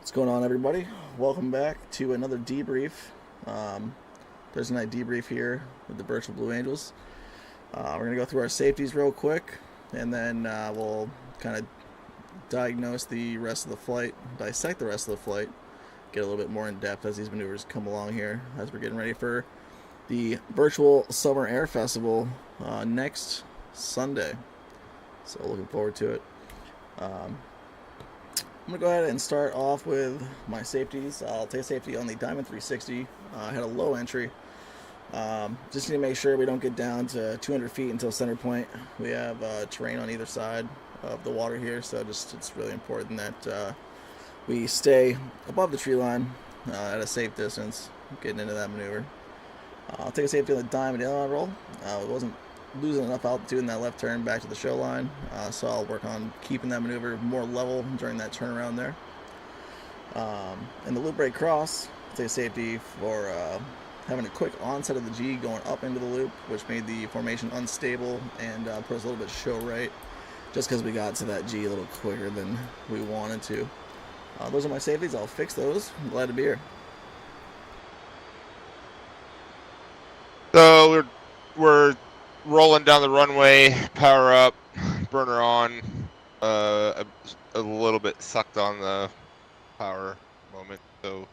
What's going on, everybody? Welcome back to another debrief. Thursday night debrief here with the Virtual Blue Angels. We're going to go through our safeties real quick, and then we'll kind of diagnose the rest of the flight, dissect the rest of the flight, get a little bit more in depth as these maneuvers come along here as we're getting ready for the Virtual Summer Air Festival next Sunday. So looking forward to it. I'm going to go ahead and start off with my safeties. I'll take a safety on the Diamond 360. I had a low entry. Just need to make sure we don't get down to 200 feet until center point. We have terrain on either side of the water here, so it's really important that we stay above the tree line at a safe distance getting into that maneuver. I'll take a safety on the Diamond aileron roll. It wasn't losing enough altitude in that left turn back to the show line, so I'll work on keeping that maneuver more level during that turnaround there. And the loop brake cross, I'll take a safety for having a quick onset of the G going up into the loop, which made the formation unstable and put us a little bit show right, just because we got to that G a little quicker than we wanted to. Those are my safeties. I'll fix those. I'm glad to be here. So we're rolling down the runway, power up, burner on. A little bit sucked on the power moment. So,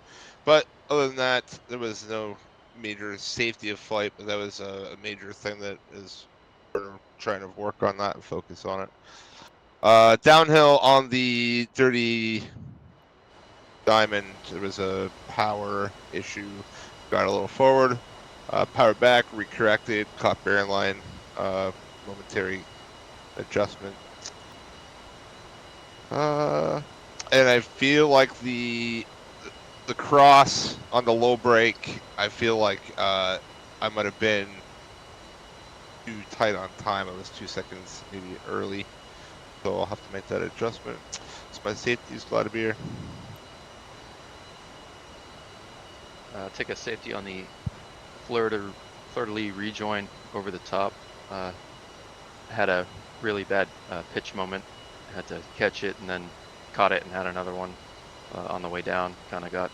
but other than that, there was no major safety of flight. But that was a major thing that is we're trying to work on that and focus on it. Downhill on the dirty Diamond, there was a power issue. Got a little forward. Power back, recorrected, caught bearing line, momentary adjustment. And I feel like the cross on the low brake, I feel like I might have been too tight on time. I was 2 seconds maybe early, so I'll have to make that adjustment. It's my safety. Glad to be here. Take a safety on the fleur-de-lis rejoin over the top. Had a really bad pitch moment. Had to catch it and then caught it and had another one on the way down. Kind of got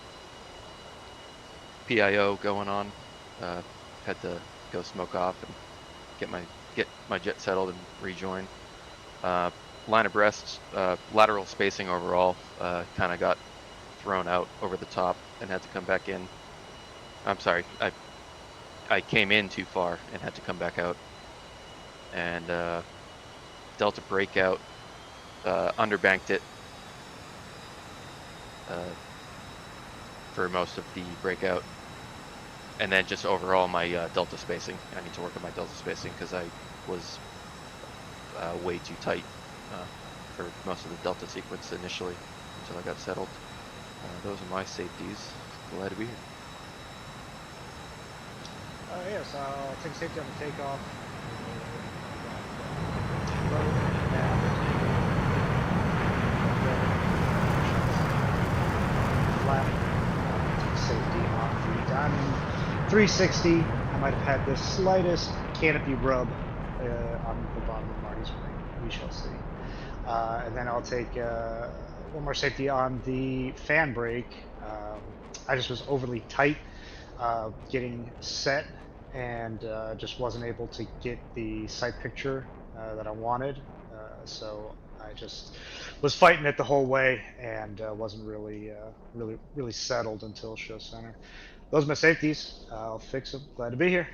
PIO going on. Had to go smoke off and get my jet settled and rejoin. Line abreast, lateral spacing overall kind of got thrown out over the top and had to come back in. I'm sorry, I came in too far and had to come back out. And Delta breakout, underbanked it for most of the breakout. And then just overall my Delta spacing. I need to work on my Delta spacing because I was way too tight for most of the Delta sequence initially until I got settled. Those are my safeties. Glad to be here. Yes, I'll take safety on the takeoff. Flat. Safety on the Diamond 360. I might have had the slightest canopy rub on the bottom of Marty's wing. We shall see. And then I'll take one more safety on the fan brake. I just was overly tight getting set and just wasn't able to get the sight picture that I wanted. So I just was fighting it the whole way and wasn't really settled until show center. Those are my safeties. I'll fix them. Glad to be here.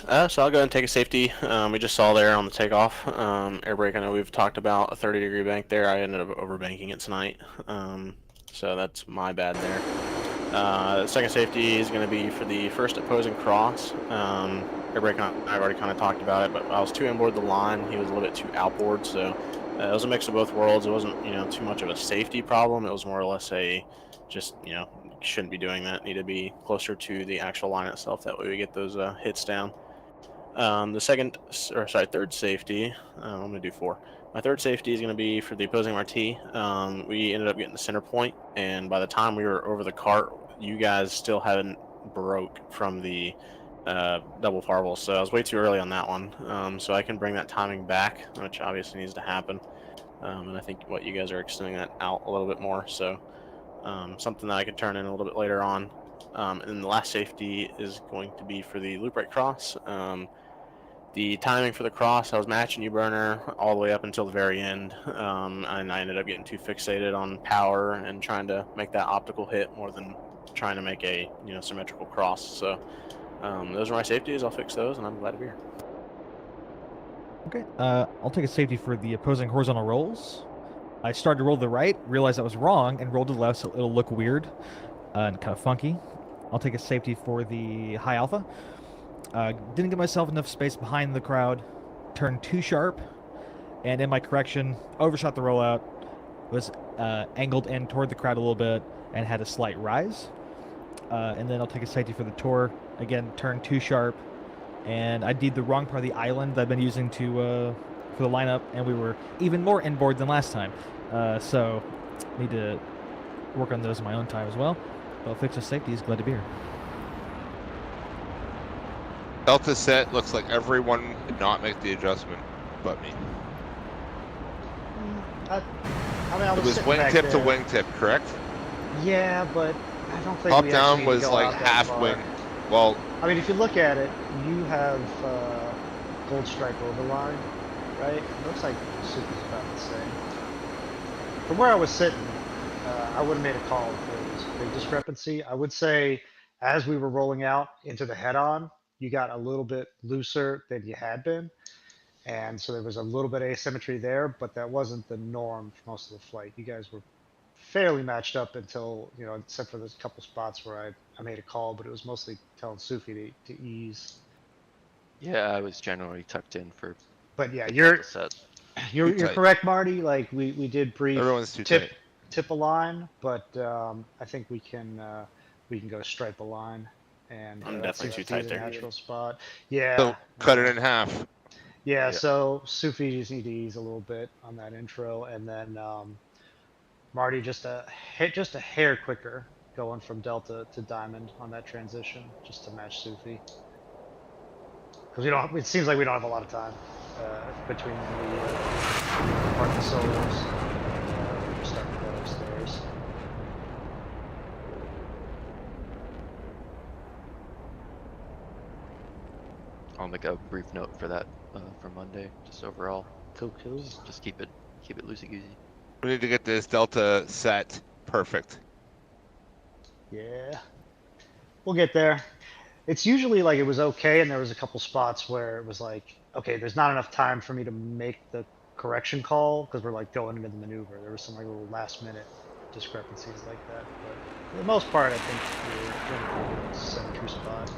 So I'll go ahead and take a safety. We just saw there on the takeoff. Airbrake, I know we've talked about a 30-degree bank there. I ended up overbanking it tonight. So that's my bad there. Second safety is going to be for the first opposing cross. Airbrake, I've already kind of talked about it, but I was too inboard the line. He was a little bit too outboard, so it was a mix of both worlds. It wasn't, too much of a safety problem. It was more or less shouldn't be doing that. Need to be closer to the actual line itself. That way we get those hits down. The third safety, I'm going to do 4. My third safety is going to be for the opposing Marty. We ended up getting the center point, and by the time we were over the cart, you guys still hadn't broke from the double farble, so I was way too early on that one. So I can bring that timing back, which obviously needs to happen. and I think what you guys are extending that out a little bit more. So something that I could turn in a little bit later on. And then the last safety is going to be for the loop right cross. The timing for the cross, I was matching you, Burner, all the way up until the very end, and I ended up getting too fixated on power and trying to make that optical hit more than trying to make a symmetrical cross. So those are my safeties. I'll fix those, and I'm glad to be here. Okay, I'll take a safety for the opposing horizontal rolls. I started to roll to the right, realized I was wrong, and rolled to the left, so it'll look weird and kind of funky. I'll take a safety for the high alpha. Didn't give myself enough space behind the crowd, turned too sharp, and in my correction, overshot the rollout, was angled in toward the crowd a little bit, and had a slight rise. And then I'll take a safety for the tour. Again, turned too sharp, and I did the wrong part of the island that I've been using for the lineup, and we were even more inboard than last time. So need to work on those in my own time as well. But I'll fix the safeties. Glad to be here. Delta set looks like everyone did not make the adjustment but me. I mean, I It was sitting back wingtip to there. wingtip, correct? Yeah, but I don't think Top we actually down need to was go like out that half far. wing. Well, I mean, if you look at it, you have gold stripe overline, right? It looks like Sufi's about the same. From where I was sitting, I would have made a call if there was a big discrepancy. I would say as we were rolling out into the head-on, you got a little bit looser than you had been. And so there was a little bit of asymmetry there, but that wasn't the norm for most of the flight. You guys were fairly matched up until, except for those couple spots where I made a call, but it was mostly telling Sufi to ease. Yeah, I was generally tucked in for But yeah, the you're delta set. you're Too tight. correct, Marty. Like we did brief everyone's too tight. tip a line, but I think we can go stripe a line, and I'm that definitely seems too to be tight the there. natural spot. Yeah. So cut it in half. Yeah, Yeah. so Sufi just need to ease a little bit on that intro, and then Marty just a hair quicker going from Delta to Diamond on that transition, just to match Sufi. Because we don't. It seems like we don't have a lot of time between the part of the solos. We're starting to go upstairs. I'll make a brief note for that for Monday, just overall. Cool. Just keep it loosey goosey. We need to get this delta set perfect. Yeah, we'll get there. It's usually like it was okay, and there was a couple spots where it was like, okay, there's not enough time for me to make the correction call because we're like going into the maneuver. There was some like little last minute discrepancies like that, but for the most part, I think we're in a pretty good symmetry spot.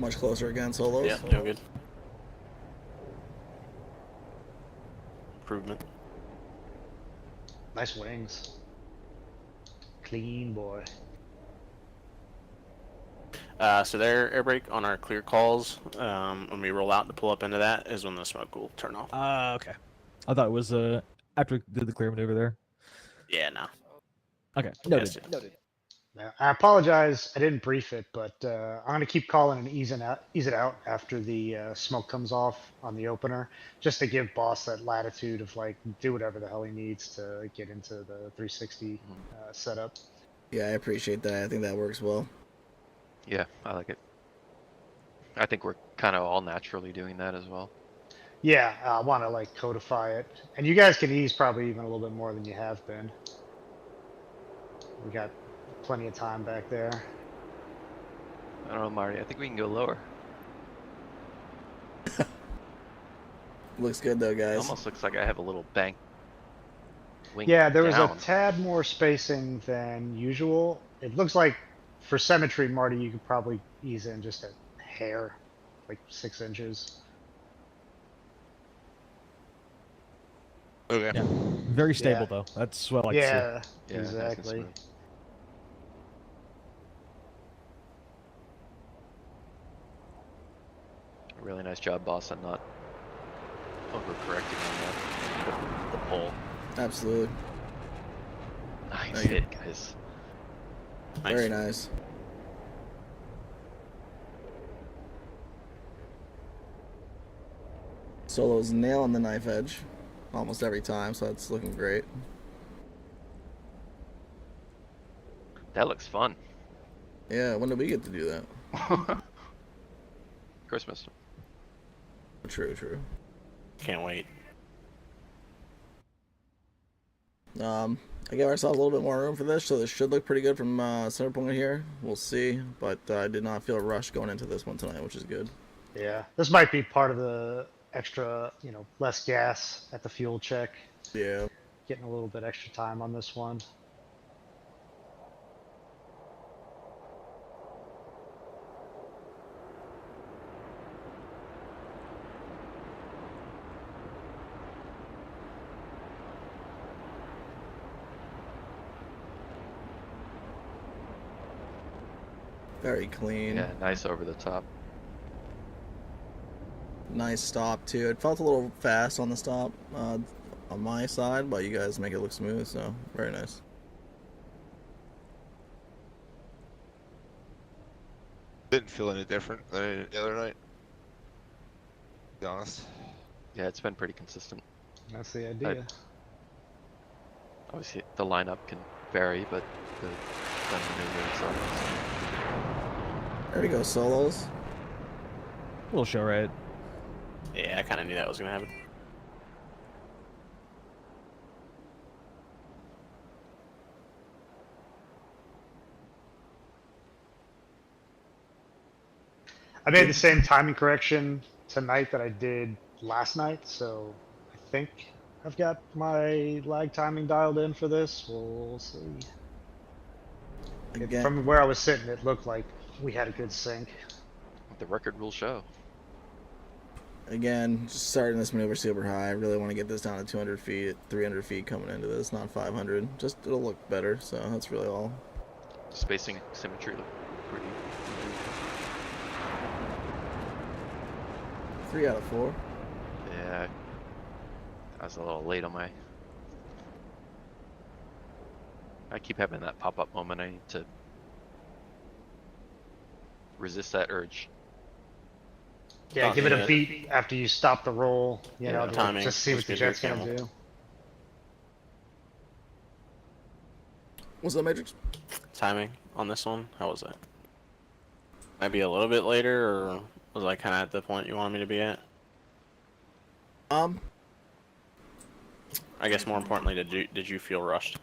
Much closer again, solos. Yeah, doing good. Improvement. Nice wings. Clean boy. So their air brake on our clear calls, when we roll out to pull up into that, is when the smoke will turn off. Okay. I thought it was after we did the clear maneuver there. Yeah, no. Okay. Yes, Noted. Yeah, I apologize. I didn't brief it, but I'm gonna keep calling and ease it out after the smoke comes off on the opener, just to give boss that latitude of like do whatever the hell he needs to get into the 360 setup. Yeah, I appreciate that. I think that works well. Yeah, I like it. I think we're kind of all naturally doing that as well. Yeah, I want to like codify it, and you guys can ease probably even a little bit more than you have been. We got plenty of time back there. I don't know, Marty. I think we can go lower. Looks good though, It guys. almost looks like I have a little bank wing Yeah, there was down. a tad more spacing than usual. It looks like for symmetry, Marty, you could probably ease in just a hair, like 6 inches. Okay. Yeah. Very stable Yeah. though. That's what I like to see. Yeah, Yeah, nice and exactly. smooth. Really nice job, boss, on not overcorrecting on the pull. Absolutely. Nice Thank you. hit, guys. Nice. Very nice. Solo's nailing the knife edge almost every time, so that's looking great. That looks fun. Yeah, when did we get to do that? Christmas. True, true. Can't wait. I gave ourselves a little bit more room for this, so this should look pretty good from center point here. We'll see, but I did not feel rushed going into this one tonight, which is good. Yeah, this might be part of the extra, less gas at the fuel check. Yeah. Getting a little bit extra time on this one. Very clean. Yeah, nice over the top. Nice stop too. It felt a little fast on the stop on my side, but you guys make it look smooth, so very nice. Didn't feel any different than the other night, to be honest. Yeah, it's been pretty consistent. That's the idea. Obviously, the lineup can vary, but the maneuver itself There we go, solos. A little show right. Yeah, I kind of knew that was gonna happen. I made the same timing correction tonight that I did last night, so I think I've got my lag timing dialed in for this. We'll see. Again, From where I was sitting, it looked like we had a good sync. the record will show. again, just starting this maneuver super high. I really want to get this down to 200 feet, 300 feet coming into this, not 500. Just it'll look better, so that's really all. Spacing symmetry look pretty. 3 out of 4. Yeah, I was a little late on my. I keep having that pop-up moment. I need to resist that urge. Yeah, Oh, give it yeah. a beat after you stop the roll, Yeah, know, timing just see was what the good here, jet's gonna Camel. do. What's that, Matrix? Timing on this one, how was that? Maybe a little bit later, or was I kind of at the point you wanted me to be at? I guess more importantly, did you feel rushed?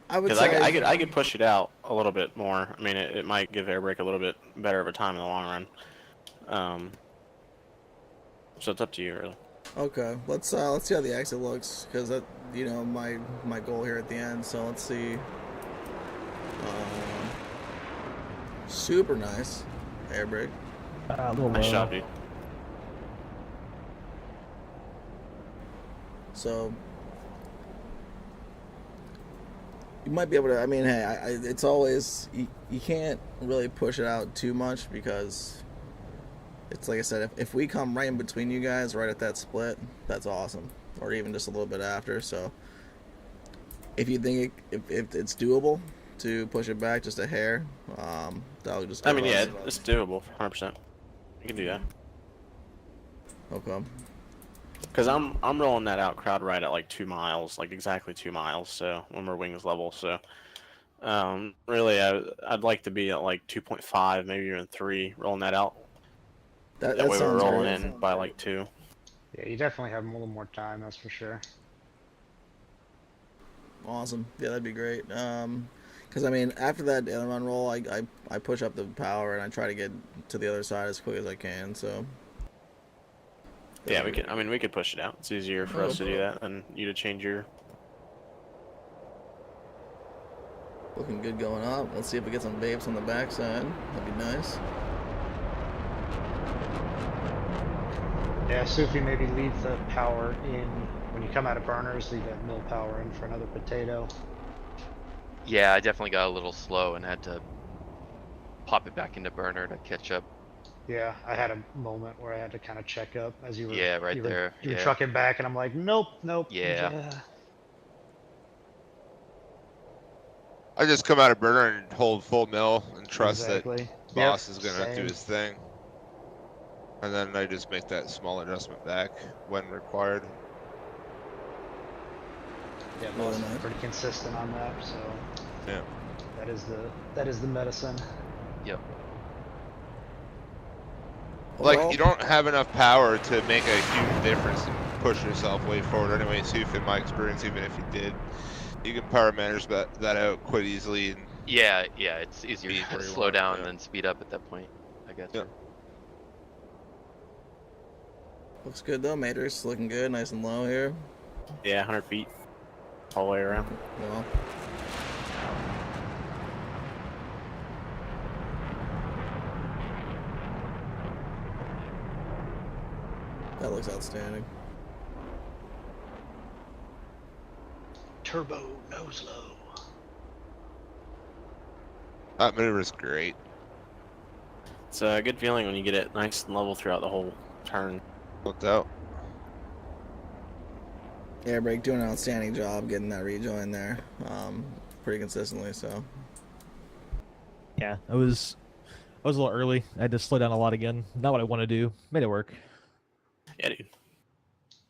I would Because say I could push it out a little bit more. I mean, it might give Airbrake a little bit better of a time in the long run. So it's up to you, really. Okay, let's see how the exit looks, because that my goal here at the end. So let's see. Super nice Airbrake. A little Nice low. job, dude. So you might be able to. I mean, hey, it's always you can't really push it out too much, because it's like I said, if we come right in between you guys, right at that split, that's awesome, or even just a little bit after. So if you think if it's doable to push it back just a hair, that'll just. I mean, yeah, it's doable, 100%. You can do that. Okay. Because I'm rolling that out crowd right at like 2 miles, like exactly 2 miles. So when we're wings level, so really I'd like to be at like 2.5, maybe even 3, rolling that out. That That way we're sounds rolling great. in by like 2. Yeah, you definitely have a little more time, that's for sure. Awesome. Yeah, that'd be great. Because I mean, after that aileron roll, I push up the power and I try to get to the other side as quick as I can. So Yeah, we can. I mean, we could push it out. It's easier for us to do that than you to change your. looking good going up. Let's see if we get some vapes on the backside. That'd be nice. Yeah, Sufi, maybe leave the power in when you come out of burners. Leave that mill power in for another potato. Yeah, I definitely got a little slow and had to pop it back into burner to catch up. Yeah, I had a moment where I had to kind of check up as you were. Yeah, right there. You were Yeah. trucking back, and I'm like, nope. Yeah. I just come out of burner and hold full mill and trust that Exactly. boss Yep, is gonna do same. his thing. And then I just make that small adjustment back when required. Yeah, Really Boston's nice. pretty consistent on that, so Yeah. that is the medicine. Yep. Like, Overall, you don't have enough power to make a huge difference and push yourself way forward anyway, Sufi, in my experience, even if you did. You can power manage that out quite easily. And Yeah, it's easier Speed to where you slow want, down yeah. than speed up at that point. I got you. Yep. looks good though. Mater's looking good, nice and low here. Yeah, 100 feet all the way around. Well, that looks outstanding. Turbo nose low. that maneuver is great. It's a good feeling when you get it nice and level throughout the whole turn. No doubt. Airbrake doing an outstanding job getting that rejoin there, pretty consistently. So Yeah, I was a little early. I had to slow down a lot again. Not what I want to do. Made it work. Yeah, dude.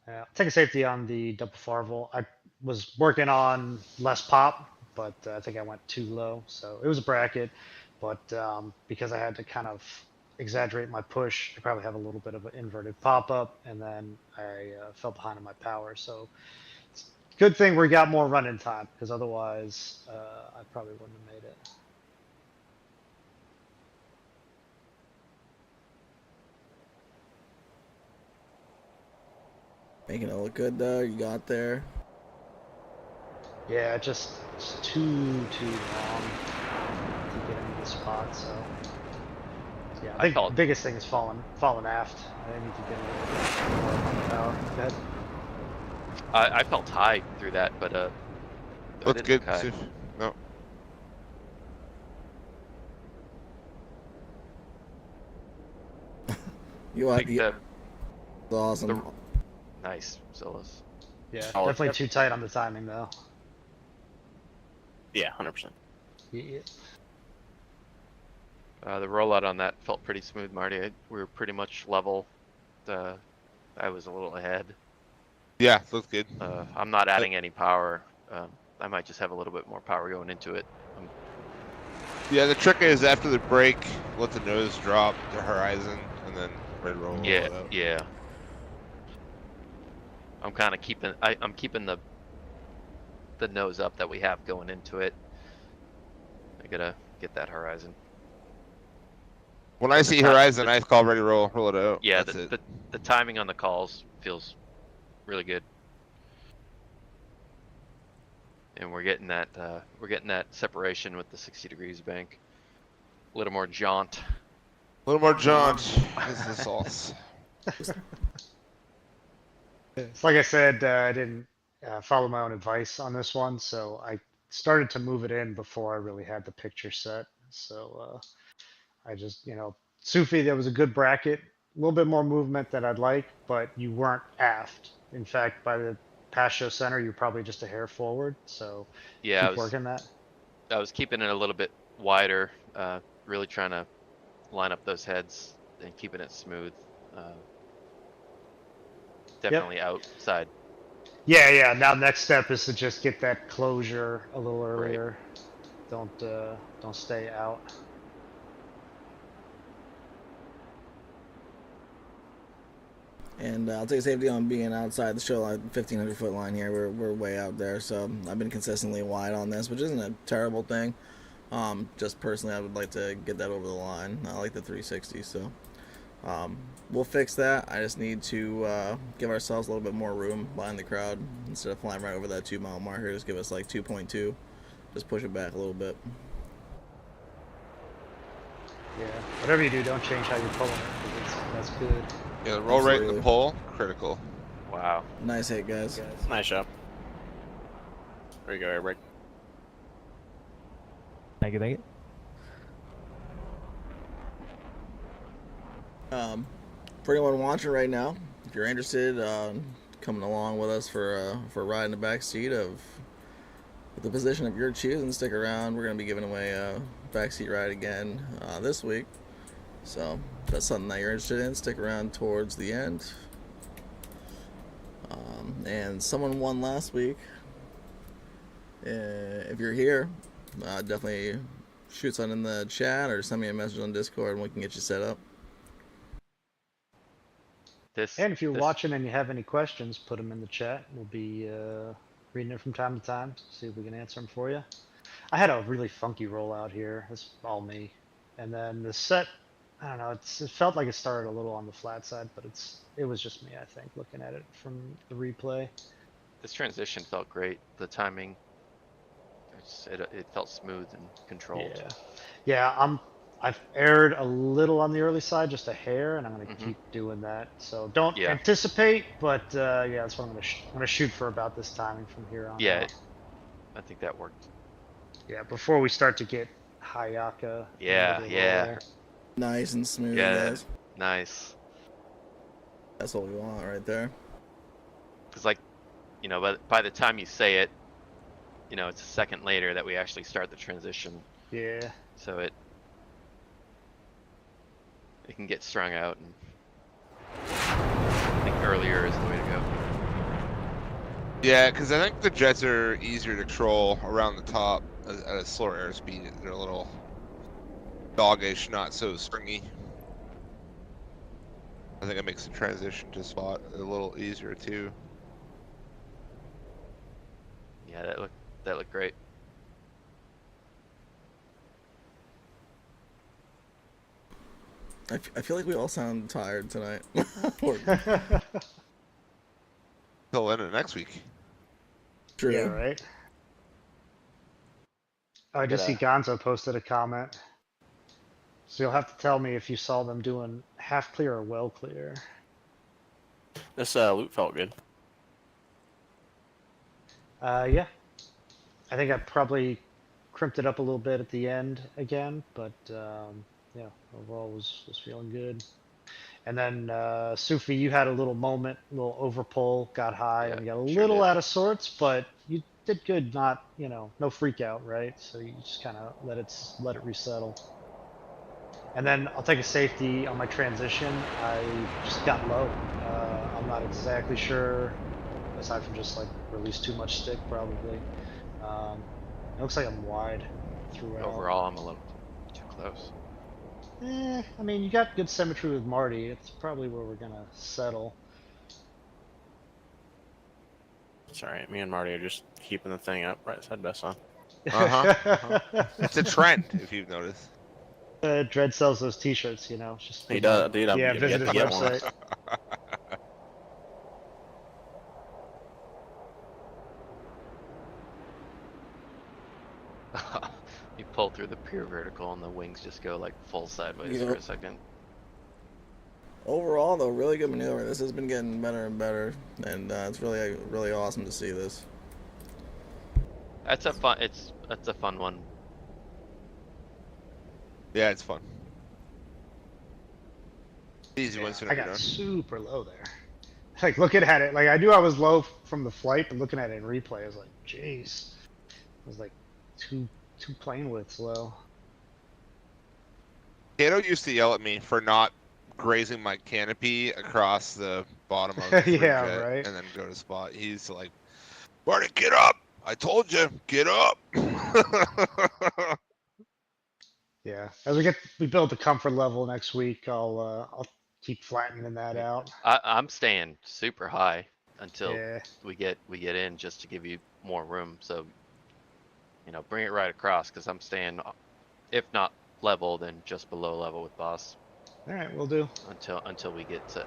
Yeah, take a safety on the double Farvel. I was working on less pop, but I think I went too low. So it was a bracket, but because I had to kind of exaggerate my push, I probably have a little bit of an inverted pop up, and then I fell behind on my power. So it's a good thing we got more running time, because otherwise I probably wouldn't have made it. making it look good though. You got there. Yeah, it's too long to get into the spot. So yeah, I think the biggest thing is falling aft. I need to get a little bit more on the power. Go ahead. I felt high through that, but I Looks didn't good, look high. Sufi. No. You I are think that awesome. nice, Zillis. Yeah, Solid. definitely too tight on the timing though. Yeah, 100%. Yeah. The rollout on that felt pretty smooth, Marty. We were pretty much level. I was a little ahead. Yeah, looks good. I'm not adding any power. I might just have a little bit more power going into it. Yeah, the trick is after the brake, let the nose drop to horizon, and then red roll. Yeah, it out. yeah. I'm kind of keeping. I'm keeping the nose up that we have going into it. I gotta get that horizon. When I see horizon, I call ready roll it out. Yeah, That's it. the timing on the calls feels really good, and we're getting that separation with the 60 degrees bank. A little more jaunt. A little more jaunt is the sauce. It's like I said, I didn't follow my own advice on this one, so I started to move it in before I really had the picture set. So I just, Sufi, there was a good bracket, a little bit more movement than I'd like, but you weren't aft. In fact, by the pass show center, you're probably just a hair forward. So Yeah, keep working that. I was keeping it a little bit wider, really trying to line up those heads and keeping it smooth. Definitely outside. Yeah. Now next step is to just get that closure a little earlier. Right. Don't stay out. And I'll take safety on being outside the show line, 1,500-foot line here. We're way out there, so I've been consistently wide on this, which isn't a terrible thing. Just personally, I would like to get that over the line. I like the 360, so we'll fix that. I just need to give ourselves a little bit more room behind the crowd instead of flying right over that 2-mile marker. Just give us like 2.2. Just push it back a little bit. Yeah, whatever you do, don't change how you're pulling it, because that's good. Yeah, the roll right in the pole, critical. Wow. Nice hit, guys. Nice job. There you go, Airbrake. Thank you. For anyone watching right now, if you're interested, coming along with us for a ride in the back seat of the position of your choosing, stick around. We're going to be giving away a backseat ride again this week. So if that's something that you're interested in, stick around towards the end. And someone won last week. If you're here, definitely shoot something in the chat or send me a message on Discord and we can get you set up. And if you're watching and you have any questions, put them in the chat. We'll be reading it from time to time, see if we can answer them for you. I had a really funky rollout here. That's all me. And then the set, I don't know, it felt like it started a little on the flat side, but it was just me, I think, looking at it from the replay. This transition felt great. The timing, it felt smooth and controlled. Yeah, I've erred a little on the early side, just a hair, and I'm going to keep doing that. So don't anticipate, but yeah, that's what I'm going to shoot for about this timing from here on. Yeah, I think that worked. Yeah, before we start to get Hayaka. Yeah. Nice and smooth. Yeah, guys. nice. That's what we want right there. Because, like, you know, by the time you say it, you know, it's a second later that we actually start the transition. Yeah. So it can get strung out, and I think earlier is the way to go. Yeah, because I think the jets are easier to control around the top at a slower airspeed. They're a little doggish, not so stringy. I think it makes the transition to spot a little easier too. Yeah, that looked great. I feel like we all sound tired tonight. Till end of next week. True. Yeah, right. Oh, I just see Gonzo posted a comment. So you'll have to tell me if you saw them doing half clear or well clear. This loop felt good. Yeah. I think I probably crimped it up a little bit at the end again, but yeah, overall was feeling good. And then Sufi, you had a little moment, a little overpull, got high, and got a little out of sorts, but you did good. Not, you know, no freak out, right? So you just kind of let it resettle. And then I'll take a safety on my transition. I just got low. I'm not exactly sure, aside from just like release too much stick, probably. It looks like I'm wide throughout. Overall, I'm a little too close. I mean, you got good symmetry with Marty. It's probably where we're gonna settle. It's alright, me and Marty are just keeping the thing up right side best on. It's a trend, if you've noticed. Dread sells those T-shirts, you know. Just He does, dude. yeah, visit his website. You pull through the pure vertical, and the wings just go like full sideways for a second. Overall, though, really good maneuver. This has been getting better and better, and it's really awesome to see this. That's a fun one. Yeah, it's fun. Easy one. I got super low there. Like looking at it, like I knew I was low from the flight, but looking at it in replay, I was like, jeez. It was like two plane widths low. Kato used to yell at me for not grazing my canopy across the bottom of the yeah, jet right. and then go to spot. He's like, Marty, get up! I told you, get up! Yeah, as we build the comfort level next week, I'll keep flattening that out. I'm staying super high until Yeah. we get in, just to give you more room. So, you know, bring it right across, because I'm staying, if not level, then just below level with boss. All right, we'll do. Until we get to.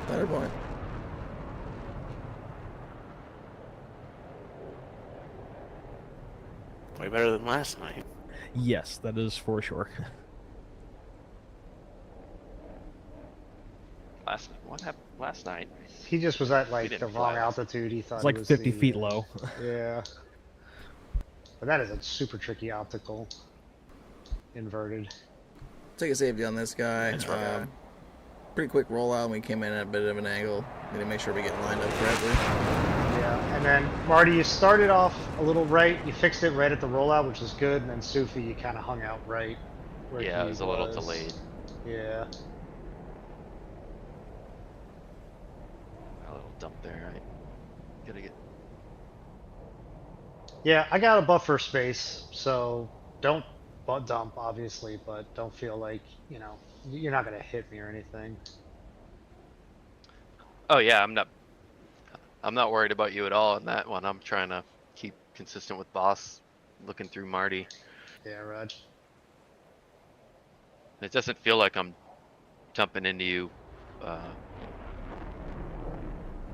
Better point. Way better than last night. Yes, that is for sure. What happened last night? He just was at like didn't the wrong fly. altitude. He thought It's it like was 50 the, feet low. Yeah. But that is a super tricky optical. Inverted. Take a safety on this guy. That's right. Pretty quick rollout. We came in at a bit of an angle. We need to make sure we get lined up correctly. Yeah, and then Marty, you started off a little right. You fixed it right at the rollout, which is good. And then Sufi, you kind of hung out right where Yeah, he it was a little delayed. Yeah. A little dump there. Right? Gotta get. Yeah, I got a buffer space, so don't dump, obviously, but don't feel like, you know, you're not gonna hit me or anything. Oh yeah, I'm not worried about you at all on that one. I'm trying to keep consistent with boss, looking through Marty. Yeah, Raj. It doesn't feel like I'm jumping into you. I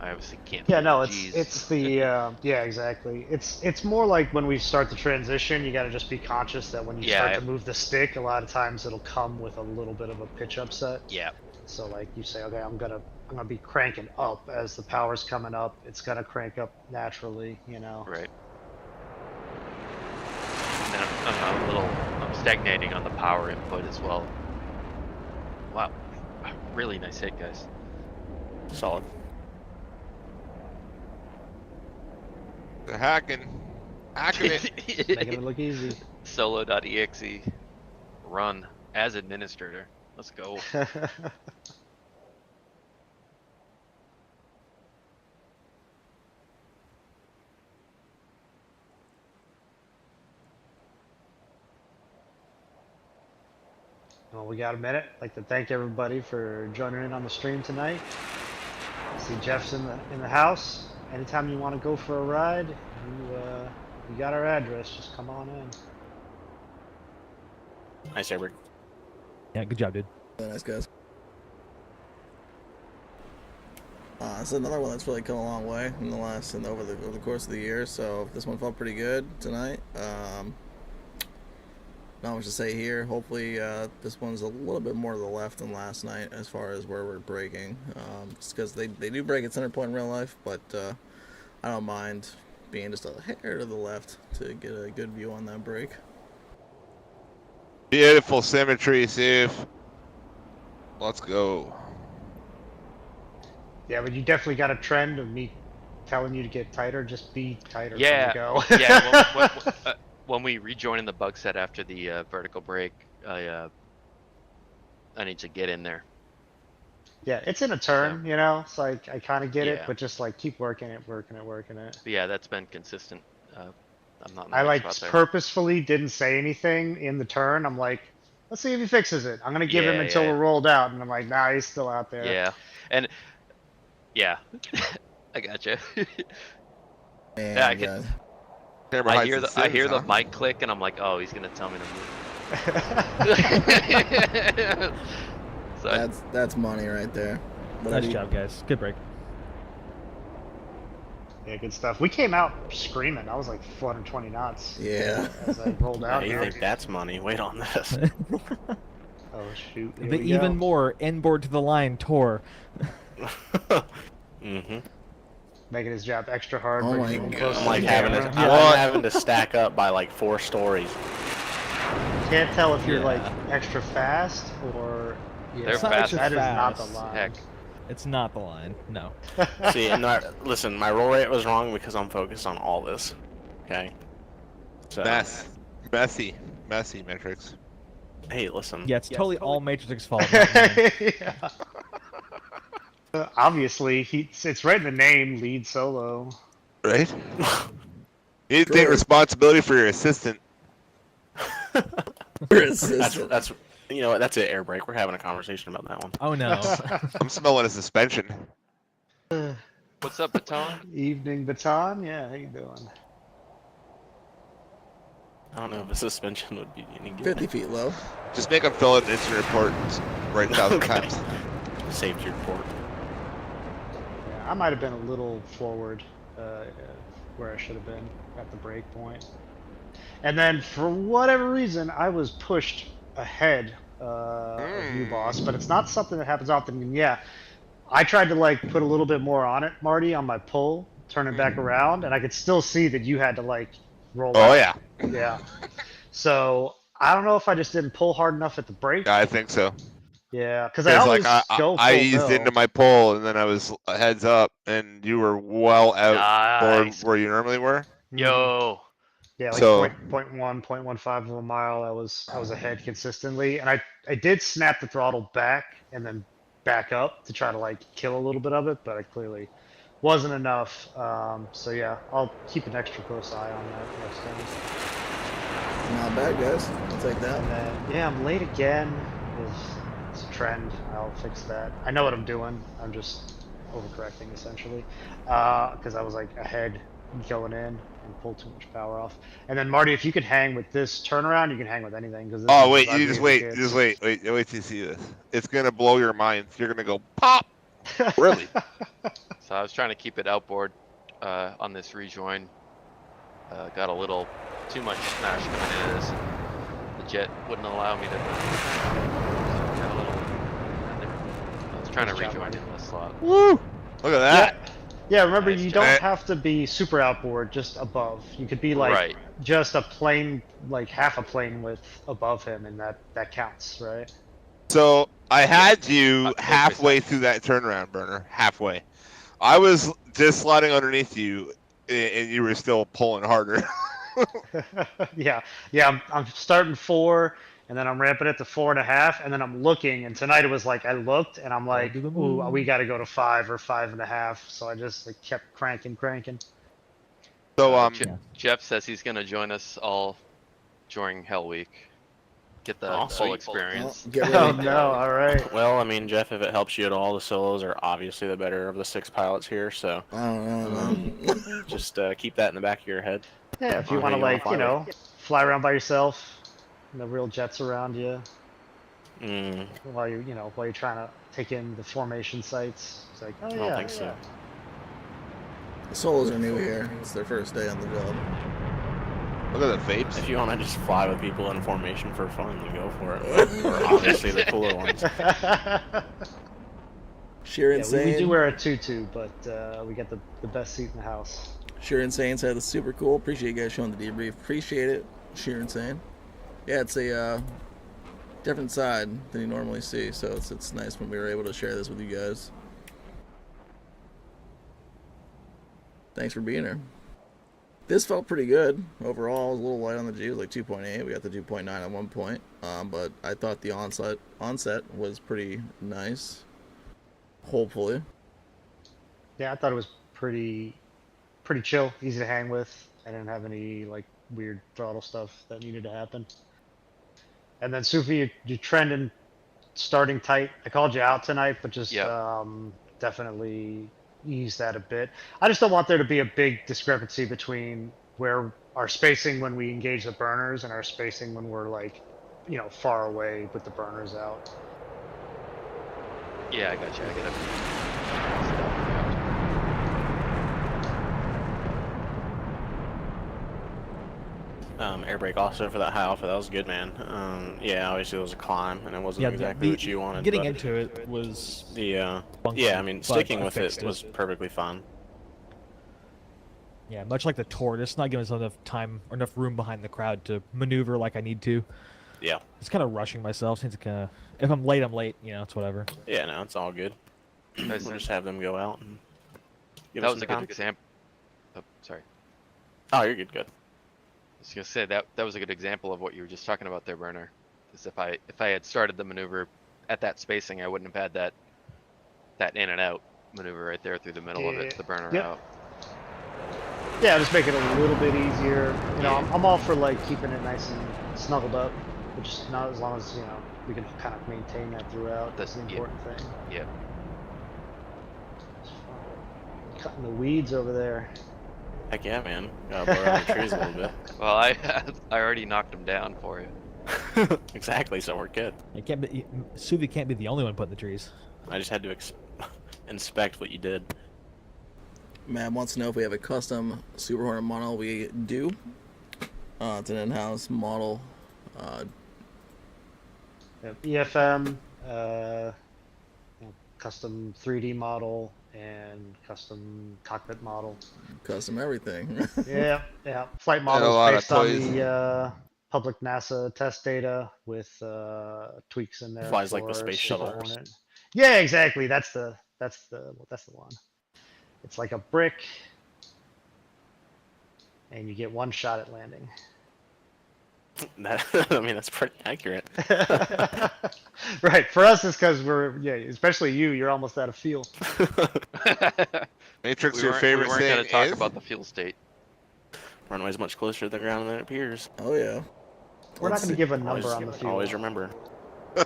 obviously can't. Yeah, feel no, the Gs. it's the yeah, exactly. It's more like when we start the transition, you got to just be conscious that when you start to move the stick, a lot of times it'll come with a little bit of a pitch upset. Yeah. So like you say, okay, I'm gonna be cranking up as the power's coming up. It's gonna crank up naturally, you know. Right. And then I'm stagnating on the power input as well. Wow, really nice hit, guys. Solid. They're hacking it. Making it look easy. Solo.exe run as administrator. Let's go. Well, we got a minute. I'd like to thank everybody for joining in on the stream tonight. See Jeff's in the house. Anytime you want to go for a ride, you got our address. Just come on in. Nice, Airbrake. Yeah, good job, dude. Really nice, guys. This is another one that's really come a long way in the last and over the course of the year. So this one felt pretty good tonight. Not much to say here. Hopefully this one's a little bit more to the left than last night as far as where we're braking. Just because they do brake at center point in real life, but I don't mind being just a hair to the left to get a good view on that brake. Beautiful symmetry, Suf. Let's go. Yeah, but you definitely got a trend of me telling you to get tighter. Just be tighter. Yeah, go. yeah. When we rejoin in the bug set after the vertical brake, I need to get in there. Yeah, it's in a turn, you know. So I kind of get it, Yeah. but just like keep working it. But yeah, that's been consistent. I'm not. In the I right like spot there. purposefully didn't say anything in the turn. I'm like, let's see if he fixes it. I'm gonna give him Yeah, until yeah. we're rolled out, and I'm like, nah, he's still out there. Yeah, and yeah, I gotcha. Man, Yeah, I can- guys. Camera I hides hear the the Sims, huh? mic click, and I'm like, oh, he's gonna tell me to move. So That's money right there. Nice job, guys. Good break. Yeah, good stuff. We came out screaming. I was like 420 knots. Yeah. As I rolled Yeah, out you here. think that's money? Wait on this. Oh shoot. Here The we go. even more inboard to the line tour. Mm-hmm. Making his job extra hard. Oh bringing my him God. close I'm to like the having to, camera. I'm having to stack up by like 4 stories. Can't tell if you're Yeah. like extra fast or. Yeah, They're It's not fast. extra That is not the fast. line. heck. It's not the line. No. See, and listen, my roll rate was wrong because I'm focused on all this. Okay. So, Messy metrics. hey, listen. Yeah, it's totally all Matrix's fault. not mine. Yeah. Obviously, it's right in the name, lead solo. Right? You need to take responsibility for your assistant. Your assistant. That's you know what? That's it. Airbrake. We're having a conversation about that one. Oh no. I'm smelling a suspension. What's up, Baton? Evening Baton, yeah, how you doing? I don't know if a suspension would be any good. 50 feet low. Just make them fill out an incident report and write it 1,000 Okay. times. Safety report. Yeah, I might have been a little forward where I should have been at the break point. And then for whatever reason, I was pushed ahead of you, boss, but it's not something that happens often. And yeah, I tried to like put a little bit more on it, Marty, on my pull, turn it back around, and I could still see that you had to like roll Oh out. yeah. Yeah. So I don't know if I just didn't pull hard enough at the brake. Yeah, I think so. Yeah, because I Because always like go I full eased mill. into my pole and then I was heads up, and you were well outboard Nice. where you normally were. Mhm. Yo. Yeah, like So- 0.1, 0.15 of a mile. I was ahead consistently, and I did snap the throttle back and then back up to try to like kill a little bit of it, but it clearly wasn't enough. So yeah, I'll keep an extra close eye on that next time. Not bad, guys. I'll take And that. then yeah, I'm late again. It's a trend. I'll fix that. I know what I'm doing. I'm just overcorrecting essentially, because I was like ahead going in and pulled too much power off. And then Marty, if you could hang with this turnaround, you can hang with anything. Because Oh wait, you just wait, wait till you see this. It's gonna blow your mind. You're gonna go pop. Really? So I was trying to keep it outboard on this rejoin. Got a little too much smash coming into this. The jet wouldn't allow me to. Got a little. I was trying to Nice job, rejoin Marty. in the slot. Woo! Look at that. Yeah, remember Nice you job. don't have to be super outboard, just above. You could be like Right. just a plane, like half a plane width above him, and that counts, right? So I had you Take halfway this through that turnaround, Burner. Halfway. I was just sliding underneath you, and you were still pulling harder. Yeah, I'm starting 4, and then I'm ramping it to 4.5, and then I'm looking. And tonight it was like I looked, and I'm like, to the ooh, moon. we got to go to 5 or 5.5. So I just like, kept cranking. So Jeff says he's gonna join us all during Hell Week. Get the Oh, full sweet. experience. Well, get Oh ready. no! All right. Well, I mean, Jeff, if it helps you at all, the solos are obviously the better of the 6 pilots here, so I don't know, man. just keep that in the back of your head. Yeah, if you on want who to wanna like, fly with. fly around by yourself, no real jets around you, Mm, while while you're trying to take in the formation sites. It's like, oh I yeah, don't think so. The solos are new here. It's their first day on the job. look at the vapes. If you want to just fly with people in formation for fun, then go for it. Or obviously the cooler ones. Sheer Yeah, Insane. we do wear a tutu, but we get the best seat in the house. Sheer Insane said that's super cool. Appreciate you guys showing the debrief. Appreciate it. Sheer Insane. Yeah, it's a different side than you normally see, so it's nice when we were able to share this with you guys. Thanks for being here. This felt pretty good overall. It was a little light on the G. It was like 2.8. We got the 2.9 at one point, but I thought the onset was pretty nice. Hopefully. Yeah, I thought it was pretty chill, easy to hang with. I didn't have any like weird throttle stuff that needed to happen. And then Sufi, you're trending, starting tight. I called you out tonight, but just Yep. definitely ease that a bit. I just don't want there to be a big discrepancy between where our spacing when we engage the burners and our spacing when we're like, far away with the burners out. Yeah, I got you. I got Airbrake also for that high alpha. That was good, man. Yeah, obviously it was a climb, and it wasn't exactly what you wanted. Getting but into it was funky, yeah, I mean, but sticking I with fixed it was perfectly fine. Yeah, much like the Tort, it's not giving us enough time or enough room behind the crowd to maneuver like I need to. Yeah. It's kind of rushing myself. Since if I'm late, I'm late. It's whatever. Yeah, no, it's all good. We'll just have them go out and give That us was some a good time. example. Oh, sorry. Oh, you're good. I was gonna say that was a good example of what you were just talking about there, Burner. Because if I had started the maneuver at that spacing, I wouldn't have had that in and out maneuver right there through the middle of it, the burner Yep. out. Yeah, just make it a little bit easier. I'm all for like keeping it nice and snuggled up, but just not as long as we can kind of maintain that throughout. That's the important thing. Yep. Cutting the weeds over there. Heck yeah, man. Gotta blow out the trees a little bit. Well, I already knocked them down for you. Exactly, so we're good. It can't be. Suvi can't be the only one putting the trees. I just had to inspect what you did. Matt wants to know if we have a custom Super Hornet model. We do. It's an in-house model. EFM, custom 3D model, and custom cockpit model. Custom everything. Yeah. Flight a models lot of based on toys. the public NASA test data with tweaks in there. Flies like the for space Super shuttle. Hornet. Yeah, exactly. That's the one. It's like a brick, and you get one shot at landing. That, I mean, that's pretty accurate. Right. For us, it's because especially you. You're almost out of fuel. Matrix, We your weren't favorite going thing to talk is? about the fuel state. Runway's much closer to the ground than it appears. Oh yeah. We're not Let's going to see. give a number Always, on the fuel. always remember. I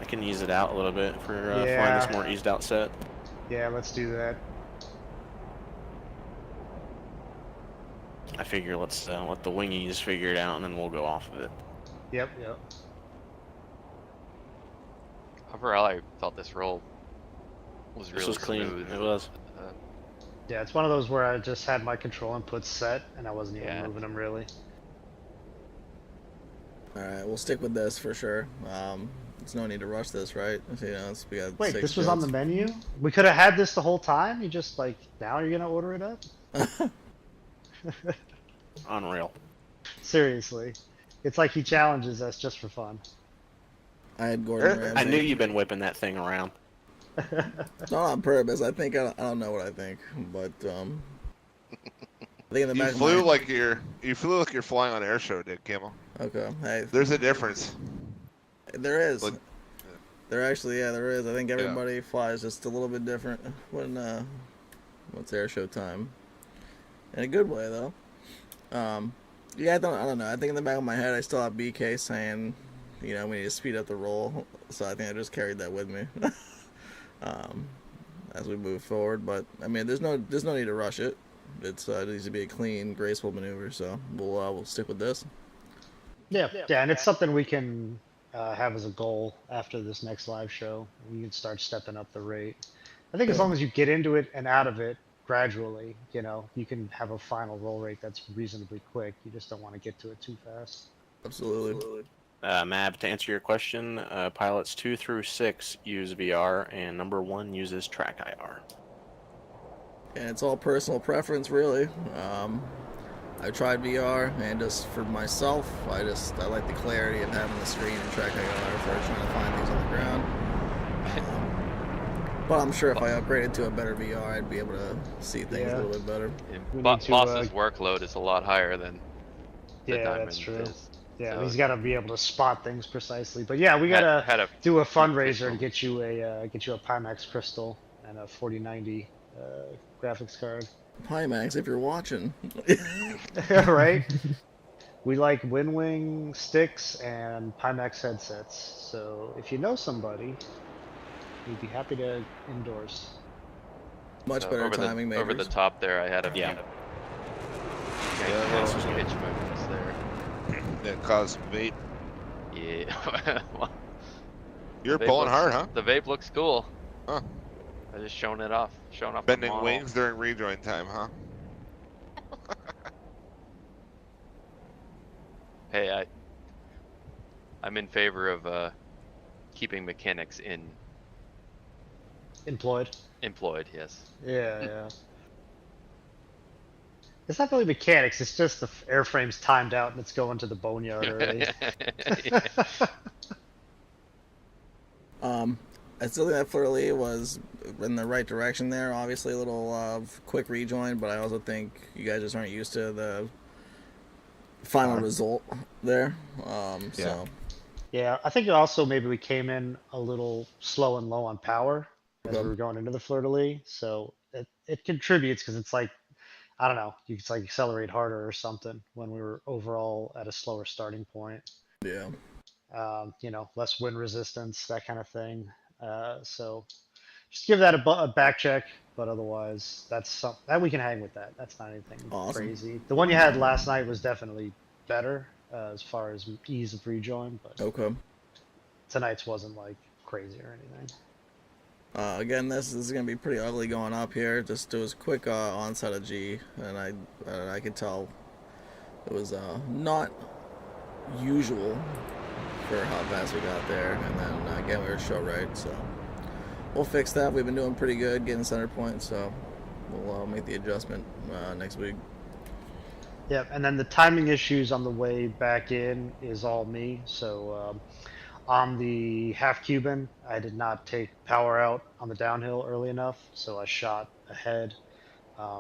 can ease it out a little bit for flying Yeah. this more eased out set. Yeah, let's do that. I figure let's let the wingies figure it out and then we'll go off of it. Yep. Overall, I thought this roll was This really was clean. smooth. It was. Yeah, it's one of those where I just had my control inputs set and I wasn't even Yeah. moving them really. All right, we'll stick with this for sure. There's no need to rush this, right? You know, we got Wait, 6 this was on the jets. menu? We could have had this the whole time? You just now you're gonna order it up? Unreal. Seriously. It's like he challenges us just for fun. I had Gordon Ramsay. I knew you'd been whipping that thing around. Not on purpose. I think I don't know what I think, but I think in the You back of flew my... like you're flying on air show, did Camel? Okay, hey, There's a difference. there is. Like- There actually, yeah, there is. I think everybody flies just a little bit different when it's air show time. In a good way, though. Yeah, I don't know. I think in the back of my head, I still have BK saying, you know, we need to speed up the roll. So I think I just carried that with me as we move forward. But I mean, there's no need to rush it. It needs to be a clean, graceful maneuver. So we'll stick with this. Yeah, and it's something we can have as a goal after this next live show. We can start stepping up the rate. I think as long as you get into it and out of it gradually, you know, you can have a final roll rate that's reasonably quick. You just don't want to get to it too fast. Absolutely. Mab, to answer your question, pilots 2 through 6 use VR, and number 1 uses track IR. And it's all personal preference, really. I tried VR, and just for myself, I like the clarity of having the screen and track IR for trying to find things on the ground. But I'm sure if I upgraded to a better VR, I'd be able to see things a little bit better. We Bo- need to, Boss's workload is a lot higher than the Yeah, Diamond that's true. is. Yeah, So- he's got to be able to spot things precisely. But yeah, we Had- gotta had a do a fundraiser to official- get you a Pimax crystal and a 4090 graphics card. Pimax, if you're watching. Right? We like WinWing sticks and Pimax headsets. So if you know somebody, we'd be happy to endorse. Much better over timing the, makers. over the top there, I had a Yeah. few pitch movements there. That caused some bait. Yeah. Well, You're the vape pulling looks- hard, huh? The vape looks cool. Huh. I just showing it off. Showing off Bending the model. wings during rejoin time, huh? Hey, I'm in favor of keeping mechanics Employed. employed. Yes. Yeah. It's not really mechanics. It's just the airframe's timed out and it's going to the boneyard already. I still think that Fleur-Lee was in the right direction there. Obviously, a little quick rejoin, but I also think you guys just aren't used to the final result there. So Yeah, I think also maybe we came in a little slow and low on power as we were going into the fleur-de-lis. So it contributes because it's like, I don't know, you could like accelerate harder or something when we were overall at a slower starting point. yeah. You know, less wind resistance, that kind of thing. So just give that a back check, but otherwise that's something that we can hang with that. That's not anything Awesome. crazy. The one you had last night was definitely better as far as ease of rejoin, but Okay. tonight's wasn't like crazy or anything. Again, this is going to be pretty ugly going up here. Just it was quick onset of G, and I could tell it was not usual for how fast we got there. And then again, we were show right, so we'll fix that. We've been doing pretty good getting center point, so we'll make the adjustment next week. Yeah, and then the timing issues on the way back in is all me. So on the half Cuban, I did not take power out on the downhill early enough, so I shot ahead.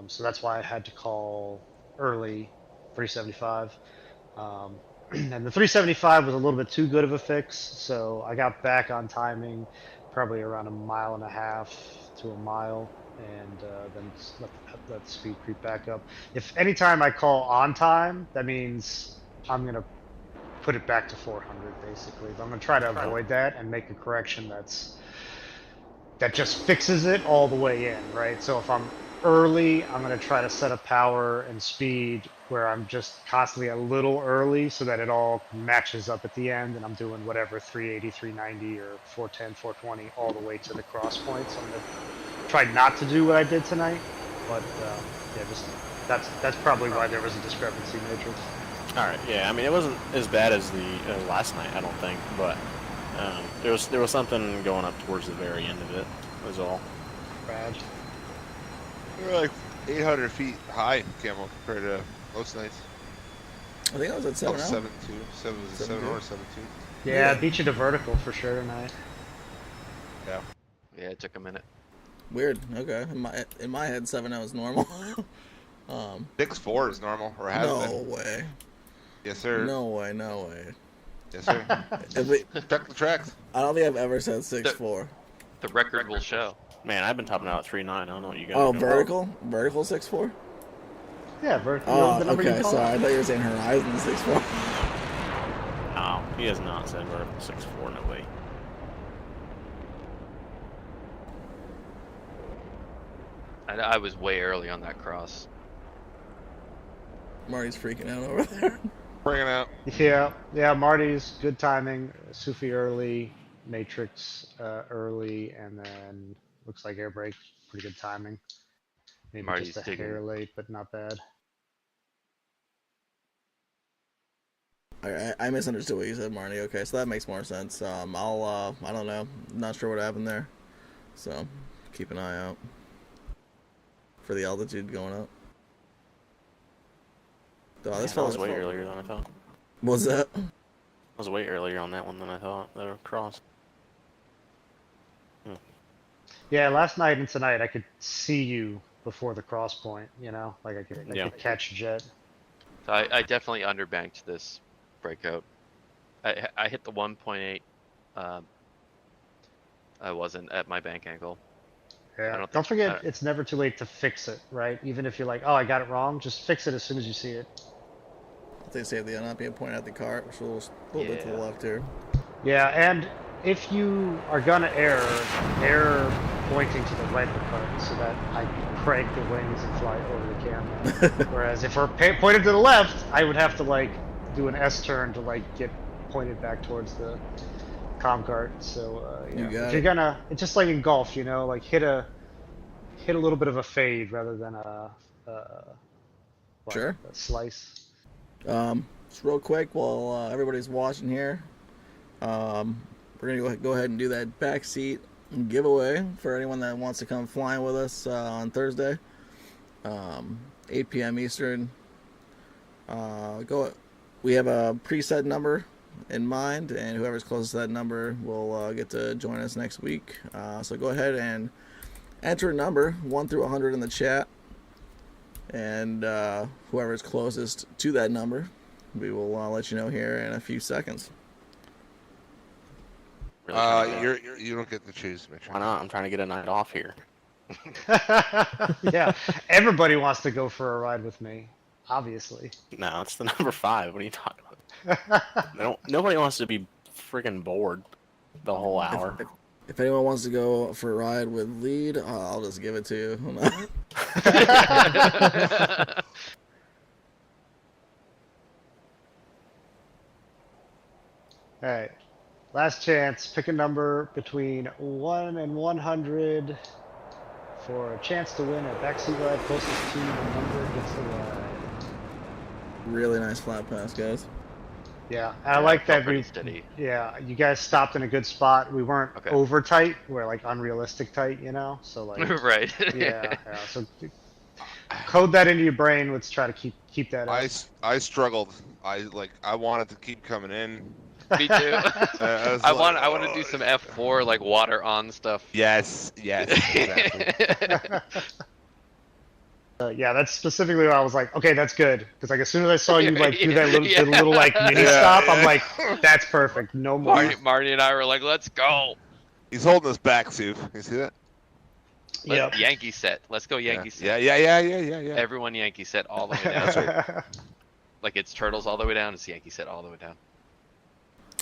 So that's why I had to call early 375. And the 375 was a little bit too good of a fix, so I got back on timing probably around a mile and a half to a mile, and then let the speed creep back up. If anytime I call on time, that means I'm gonna put it back to 400 basically. But I'm gonna try to avoid that and make a correction that just fixes it all the way in, right? So if I'm early, I'm going to try to set a power and speed where I'm just constantly a little early so that it all matches up at the end, and I'm doing whatever 380, 390 or 410, 420 all the way to the cross point. So I'm going to try not to do what I did tonight, but yeah, just that's probably why there was a discrepancy matrix. All right, yeah. I mean, it wasn't as bad as the last night, I don't think, but there was something going up towards the very end of it. Was all. Bad. We're like 800 feet high, Camel, compared to most nights. I think I was at 7 Oh, out. 7-2. 7 was a 7 or 7-2. Yeah, beat you to vertical for sure tonight. Yeah. Yeah, it took a minute. Weird. Okay. In my head, 7-0 is normal. 6-4 is normal, or has No been. way. Yes, sir. No way. No way. Yes, sir. Check the tracks. I don't think I've ever said 6-4. The record will show. Man, I've been topping out at 3.9. I don't know what you guys. Oh, are doing. vertical 6-4. Yeah, vertical. Oh, the number you okay. called? Sorry, I thought you were saying Horizon 6-4. No, he has not said vertical 6.4. No way. I was way early on that cross. Marty's freaking out over there. Bring it out. Yeah, Marty's good timing. Sufi early, Matrix early, and then looks like Airbrake, pretty good timing. Maybe Marty's just a digging. hair late, but not bad. I misunderstood what you said, Marty. Okay, so that makes more sense. I don't know. Not sure what happened there. So, keep an eye out for the altitude going up. Oh, this That was fella's way earlier than I thought. What was that? I was way earlier on that one than I thought. The cross. Yeah, last night and tonight I could see you before the cross point, you know? Like I could catch Jet. So I definitely underbanked this breakout. I hit the 1.8. I wasn't at my bank angle. Yeah, don't forget it's never too late to fix it, right? Even if you're like, oh, I got it wrong, just fix it as soon as you see it. They say the not being pointed at the cart, which is a little bit to the left here. Yeah, and if you are gonna err pointing to the right of the cart so that I crank the wings and fly over the camera. Whereas if we're pointed to the left, I would have to like do an S turn to like get pointed back towards the comm cart. So yeah, if you're gonna, it's just like in golf, you know, like hit a little bit of a fade rather than a slice. Just real quick while everybody's watching here, we're gonna go ahead and do that backseat giveaway for anyone that wants to come flying with us on Thursday, 8 p.m. Eastern. We have a preset number in mind, and whoever's closest to that number will get to join us next week. So go ahead and enter a number 1 through 100 in the chat, and whoever's closest to that number, we will let you know here in a few seconds. You don't get to choose, Mitch. Why not? I'm trying to get a night off here. Yeah, everybody wants to go for a ride with me, obviously. No, it's the number 5. What are you talking about? Nobody wants to be freaking bored the whole hour. If anyone wants to go for a ride with lead, I'll just give it to you. All right, last chance. Pick a number between 1 and 100 for a chance to win a backseat ride. Closest to the number gets the ride. Really nice flat pass, guys. Yeah, I like that. Steady. Yeah, you guys stopped in a good spot. We weren't over tight. We're like unrealistic tight, you know. So like, right. yeah. So code that into your brain. Let's try to keep that up. I struggled. I wanted to keep coming in. Me too. I I want to do some F4 like water on stuff. Yes, exactly. Yeah, that's specifically why I was like, okay, that's good. Because like as soon as I saw you like do that little like mini stop, I'm like, that's perfect. No more. Marty and I were like, let's go. He's holding us back, Sufi. You see that? Yep. Yankee set. Let's go Yankee set. Yeah. Everyone Yankee set all the way down. That's right. Like it's turtles all the way down. It's Yankee set all the way down.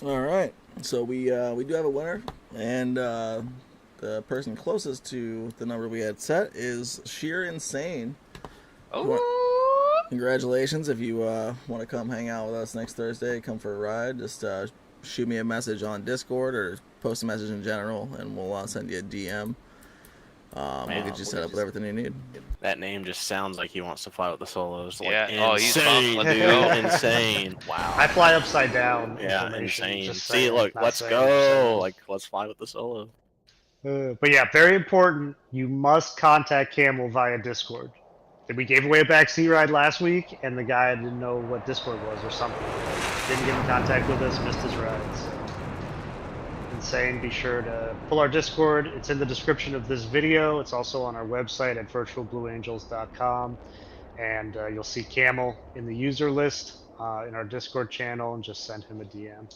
All right, so we do have a winner, and the person closest to the number we had set is Sheer Insane. Oh. Congratulations! If you want to come hang out with us next Thursday, come for a ride. Just shoot me a message on Discord or post a message in general, and we'll send you a DM. We'll get you set up with everything you need. That name just sounds like he wants to fly with the solos. Like, Yeah. Oh, he's insane, pumped. dude. Let's go. Insane. Wow. I fly upside down. Yeah, information, insane. just See, saying, look, not let's saying, go. saying. Like, let's fly with the solo. But yeah, very important. You must contact Camel via Discord. We gave away a backseat ride last week, and the guy didn't know what Discord was or something. Didn't get in contact with us, missed his ride. So insane. Be sure to pull our Discord. It's in the description of this video. It's also on our website at virtualblueangels.com, and you'll see Camel in the user list in our Discord channel, and just send him a DM.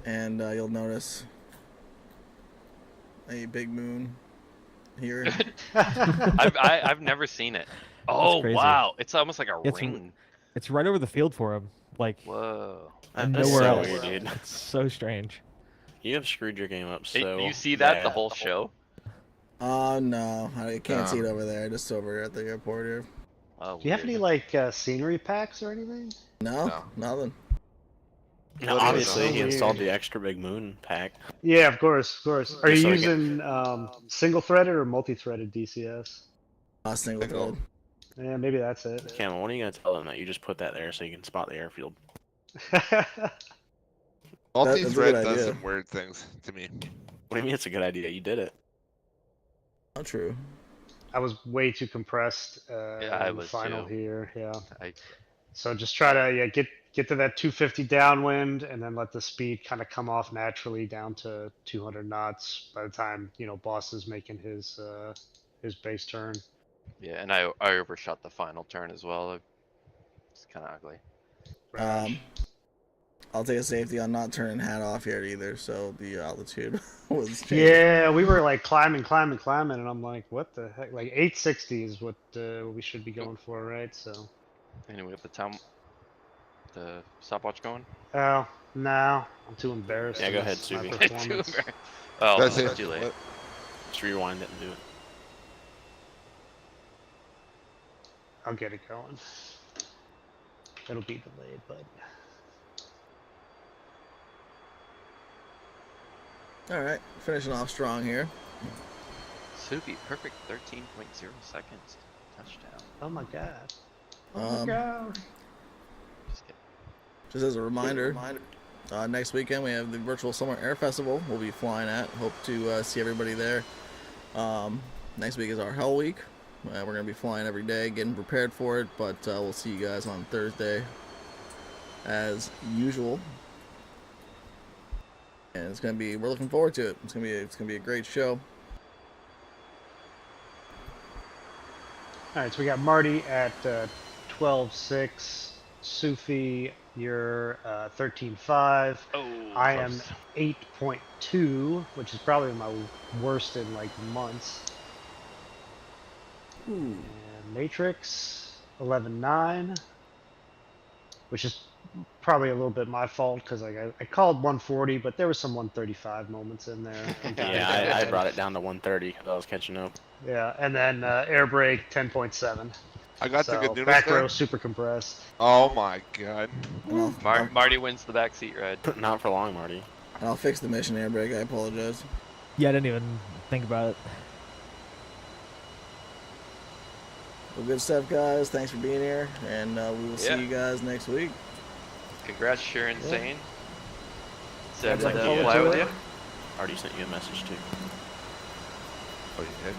And you'll notice a big moon here. I've never seen it. Oh crazy. wow! It's almost like a It's- ring. It's right over the field for him. Like, Whoa. and That's nowhere so else. weird, dude. It's so strange. You have screwed your game up Hey, so you see that the bad. whole show? No, I can't see it over there. Just over here at the airport here. Oh, Do you have any weird. like scenery packs or anything? No, nothing. No, What is obviously, it? he installed the extra big moon pack. Yeah, of course, of course. Are you So I get- using single-threaded or multi-threaded DCS? Single thread. Yeah, maybe that's it. Camel, when are you going to tell them that you just put that there so you can spot the airfield? Multi-thread good does idea. some weird things to me. What do you mean it's a good idea? You did it. Not true. I was way too compressed I in the was final too. here. Yeah. I- So just try to get to that 250 downwind, and then let the speed kind of come off naturally down to 200 knots by the time boss is making his base turn. Yeah, and I overshot the final turn as well. It's kind of ugly. I'll take a safety on not turning hat off here either, so the altitude was changed. Yeah, we were like climbing, and I'm like, what the heck? Like 860 is what we should be going for, right? So. Anyway, have the stopwatch going? Oh no, I'm too embarrassed. Yeah, to go ahead, miss my Sufi. performance. Oh, That's it's it. too late. What? Just rewind it and do it. I'll get it going. It'll be delayed, but All right, finishing off strong here. Sufi, perfect 13.0 seconds. Touchdown. oh my god. Um, god. Just kidding. Just as a reminder, next weekend we have the Virtual Summer Air Festival we'll be flying at. Hope to see everybody there. Next week is our Hell Week. We're going to be flying every day, getting prepared for it, but we'll see you guys on Thursday as usual. And it's going to be, we're looking forward to it. It's going to be a great show. All right, so we got Marty at 12.6. Sufi, you're 13.5. Oh, I am close. 8.2, which is probably my worst in like months. Ooh. And Matrix 11.9, which is probably a little bit my fault because I called 140, but there was some 135 moments in there. Yeah, I brought it down to 130 because I was catching up. Yeah, and then Airbrake 10.7. I got so the good news back there. row super compressed. Oh my god. And I'll, Marty wins the backseat ride. Not for long, Marty. I'll fix the mission Airbrake. I apologize. Yeah, I didn't even think about it. Well, good stuff, guys. Thanks for being here, and we will see Yeah. you guys next week. Congrats, Sheer Insane. Said Sounds like fly you, with you. Already sent you a message too. Oh, you did?